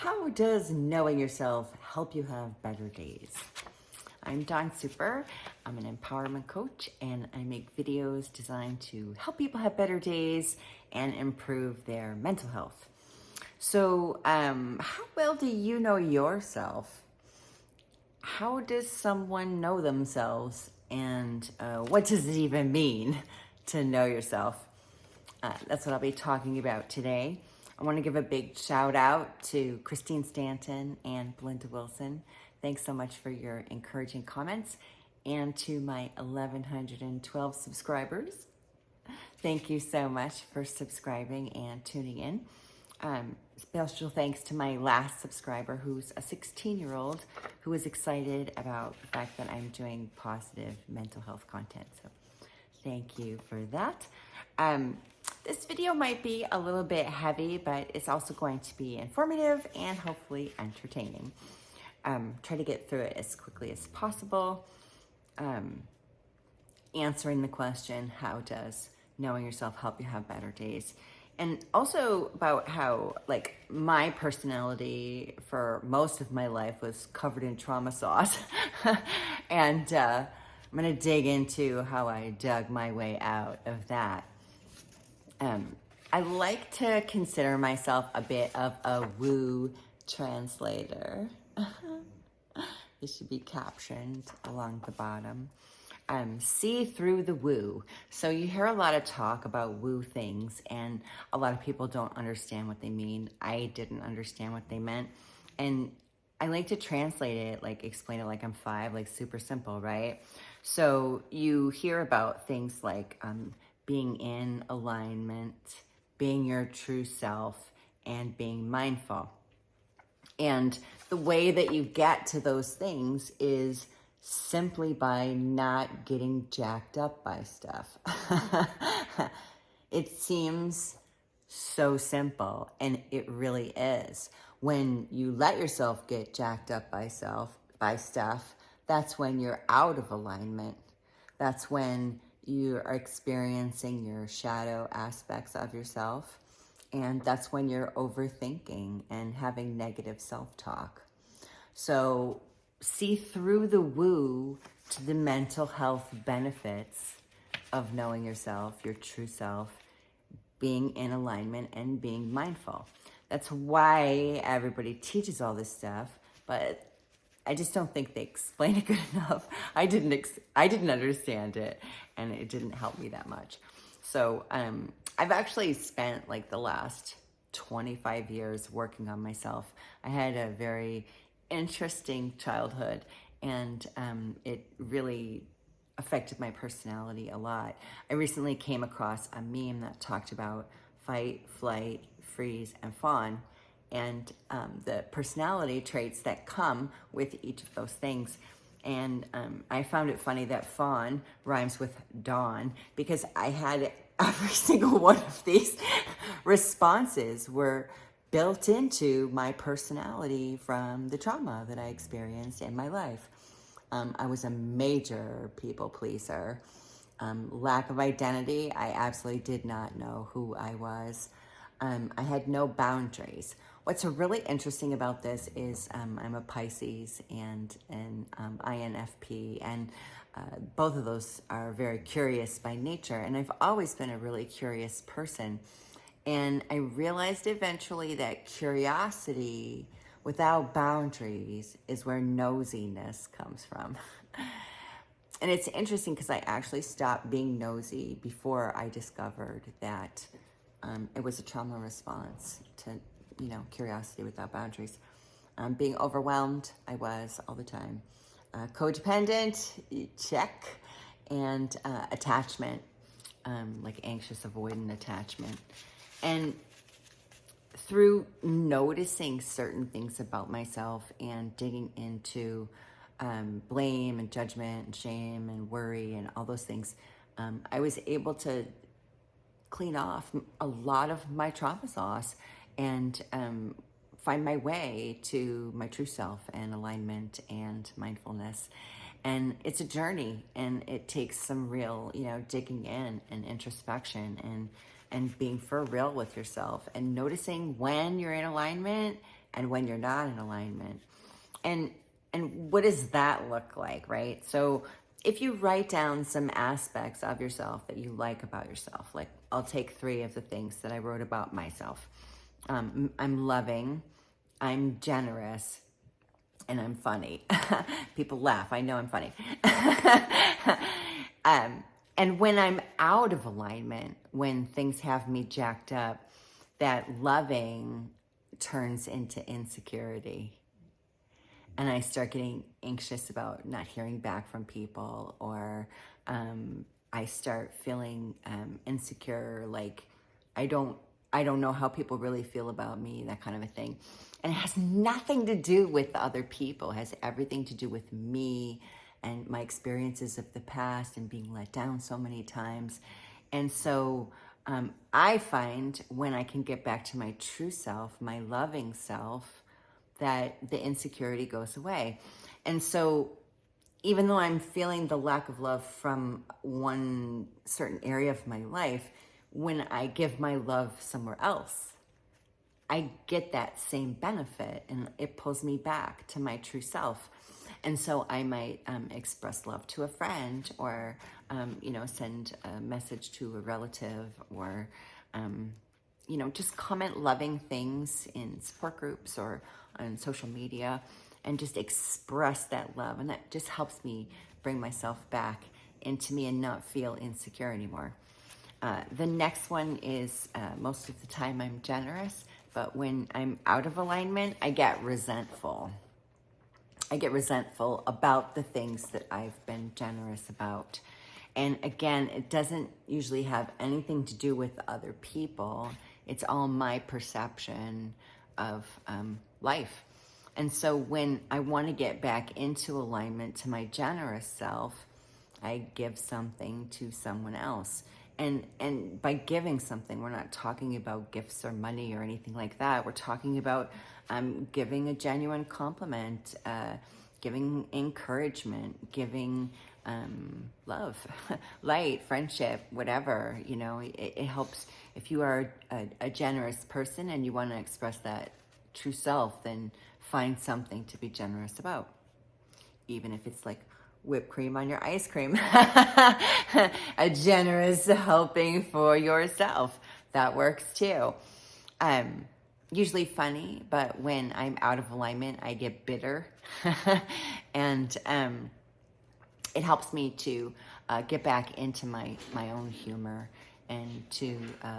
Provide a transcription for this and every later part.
How does knowing yourself help you have better days? I'm Dawn Super. I'm an empowerment coach and I make videos designed to help people have better days and improve their mental health. So, how well do you know yourself? How does someone know themselves? And what does it even mean to know yourself? That's what I'll be talking about today. I want to give a big shout out to Christine Stanton and Belinda Wilson. Thanks so much for your encouraging comments, and to my 1,112 subscribers. Thank you so much for subscribing and tuning in. Special thanks to my last subscriber, who's a 16-year-old who is excited about the fact that I'm doing positive mental health content. So thank you for that. This video might be a little bit heavy, but it's also going to be informative and hopefully entertaining. Try to get through it as quickly as possible. Answering the question, how does knowing yourself help you have better days? And also about how, like, my personality for most of my life was covered in trauma sauce. And I'm going to dig into how I dug my way out of that. I like to consider myself a bit of a woo translator. This should be captioned along the bottom. See through the woo. So you hear a lot of talk about woo things, and a lot of people don't understand what they mean. I didn't understand what they meant. And I like to translate it, like explain it like I'm five, like super simple, right? So you hear about things like being in alignment, being your true self, and being mindful. And the way that you get to those things is simply by not getting jacked up by stuff. It seems so simple, and it really is. When you let yourself get jacked up by stuff, that's when you're out of alignment. That's when you are experiencing your shadow aspects of yourself. And that's when you're overthinking and having negative self-talk. So see through the woo to the mental health benefits of knowing yourself, your true self, being in alignment and being mindful. That's why everybody teaches all this stuff, but I just don't think they explain it good enough. I didn't understand it, and it didn't help me that much. So I've actually spent like the last 25 years working on myself. I had a very interesting childhood, and it really affected my personality a lot. I recently came across a meme that talked about fight, flight, freeze, and fawn, and the personality traits that come with each of those things. And I found it funny that fawn rhymes with dawn, because I had every single one of these responses were built into my personality from the trauma that I experienced in my life. I was a major people pleaser. Lack of identity, I absolutely did not know who I was. I had no boundaries. What's really interesting about this is I'm a Pisces and an INFP, and both of those are very curious by nature, and I've always been a really curious person. And I realized eventually that curiosity without boundaries is where nosiness comes from. And it's interesting because I actually stopped being nosy before I discovered that it was a trauma response to, curiosity without boundaries. Being overwhelmed, I was all the time. Codependent, check. And attachment, like anxious, avoidant attachment. And through noticing certain things about myself and digging into blame and judgment and shame and worry and all those things, I was able to clean off a lot of my trauma sauce and find my way to my true self and alignment and mindfulness. And it's a journey, and it takes some real, digging in and introspection and being for real with yourself and noticing when you're in alignment and when you're not in alignment. And what does that look like, right? So if you write down some aspects of yourself that you like about yourself, like I'll take 3 of the things that I wrote about myself. I'm loving, I'm generous, and I'm funny. People laugh. I know I'm funny. And when I'm out of alignment, when things have me jacked up, that loving turns into insecurity. And I start getting anxious about not hearing back from people, or I start feeling insecure, like I don't know how people really feel about me, that kind of a thing. And it has nothing to do with other people. It has everything to do with me and my experiences of the past and being let down so many times. And so I find when I can get back to my true self, my loving self, that the insecurity goes away. And so even though I'm feeling the lack of love from one certain area of my life, when I give my love somewhere else, I get that same benefit, and it pulls me back to my true self. And so I might express love to a friend, or send a message to a relative, or just comment loving things in support groups or on social media, and just express that love. And that just helps me bring myself back into me and not feel insecure anymore. The next one is most of the time I'm generous, but when I'm out of alignment, I get resentful. I get resentful about the things that I've been generous about. And again, it doesn't usually have anything to do with other people. It's all my perception of life. And so when I want to get back into alignment to my generous self, I give something to someone else. And by giving something, we're not talking about gifts or money or anything like that. We're talking about giving a genuine compliment, giving encouragement, giving love, light, friendship, whatever. It helps. If you are a generous person and you want to express that true self, then find something to be generous about. Even if it's like whipped cream on your ice cream. A generous helping for yourself. That works too. Usually funny, but when I'm out of alignment, I get bitter. And it helps me to get back into my own humor and to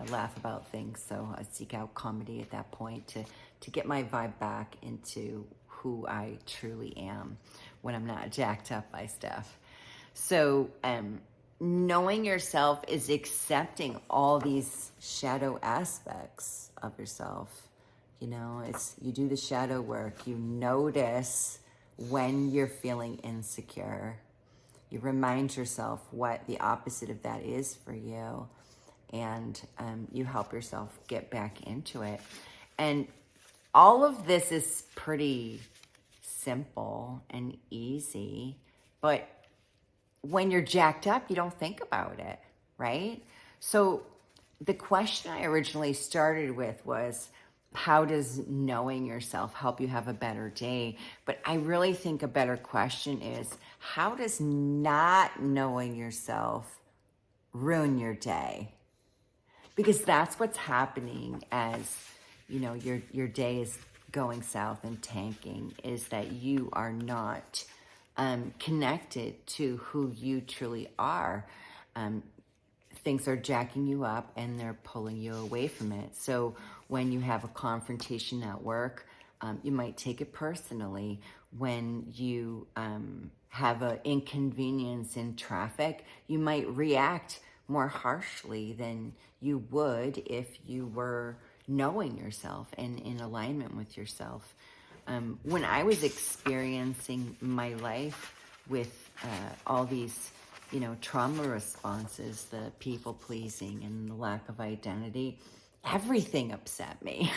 laugh about things. So I seek out comedy at that point to get my vibe back into who I truly am when I'm not jacked up by stuff. So knowing yourself is accepting all these shadow aspects of yourself. It's you do the shadow work. You notice when you're feeling insecure. You remind yourself what the opposite of that is for you, and you help yourself get back into it. And all of this is pretty simple and easy, but when you're jacked up, you don't think about it, right? So the question I originally started with was, how does knowing yourself help you have a better day? But I really think a better question is, how does not knowing yourself ruin your day? Because that's what's happening as, your day is going south and tanking, is that you are not connected to who you truly are. Things are jacking you up and they're pulling you away from it. So when you have a confrontation at work, you might take it personally. When you have an inconvenience in traffic, you might react more harshly than you would if you were knowing yourself and in alignment with yourself. When I was experiencing my life with all these trauma responses, the people pleasing and the lack of identity, everything upset me.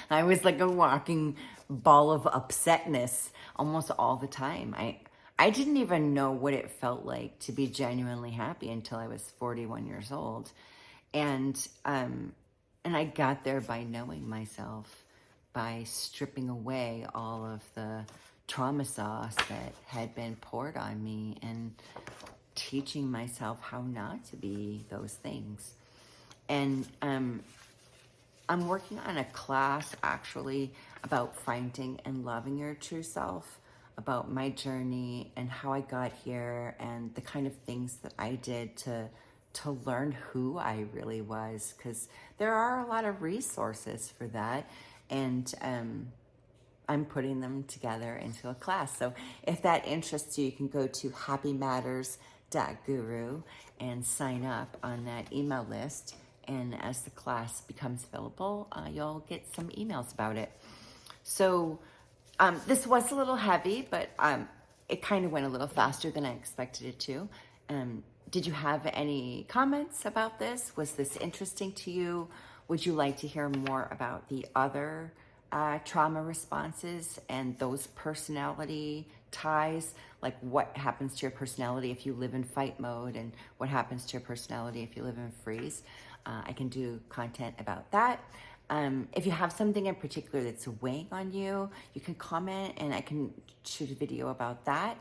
I was like a walking ball of upsetness almost all the time. I didn't even know what it felt like to be genuinely happy until I was 41 years old. And I got there by knowing myself, by stripping away all of the trauma sauce that had been poured on me and teaching myself how not to be those things. And I'm working on a class actually about finding and loving your true self, about my journey and how I got here and the kind of things that I did to learn who I really was, because there are a lot of resources for that, and I'm putting them together into a class. So if that interests you, you can go to happymatters.guru and sign up on that email list. And as the class becomes available, you'll get some emails about it. So this was a little heavy, but it kind of went a little faster than I expected it to. Did you have any comments about this? Was this interesting to you? Would you like to hear more about the other trauma responses and those personality ties? Like what happens to your personality if you live in fight mode, and what happens to your personality if you live in freeze? I can do content about that. If you have something in particular that's weighing on you, you can comment and I can shoot a video about that.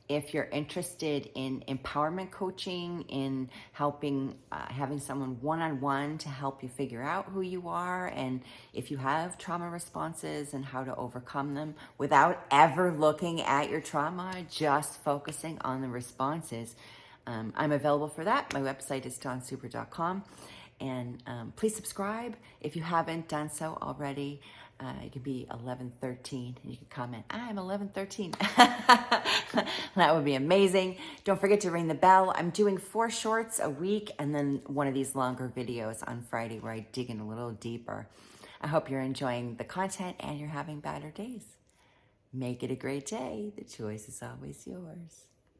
If you're interested in empowerment coaching, in helping, having someone one-on-one to help you figure out who you are, and if you have trauma responses and how to overcome them without ever looking at your trauma, just focusing on the responses, I'm available for that. My website is dawnsuper.com. And please subscribe if you haven't done so already. It could be 1113 and you can comment, I'm 1113. That would be amazing. Don't forget to ring the bell. I'm doing 4 shorts a week and then one of these longer videos on Friday where I dig in a little deeper. I hope you're enjoying the content and you're having better days. Make it a great day. The choice is always yours.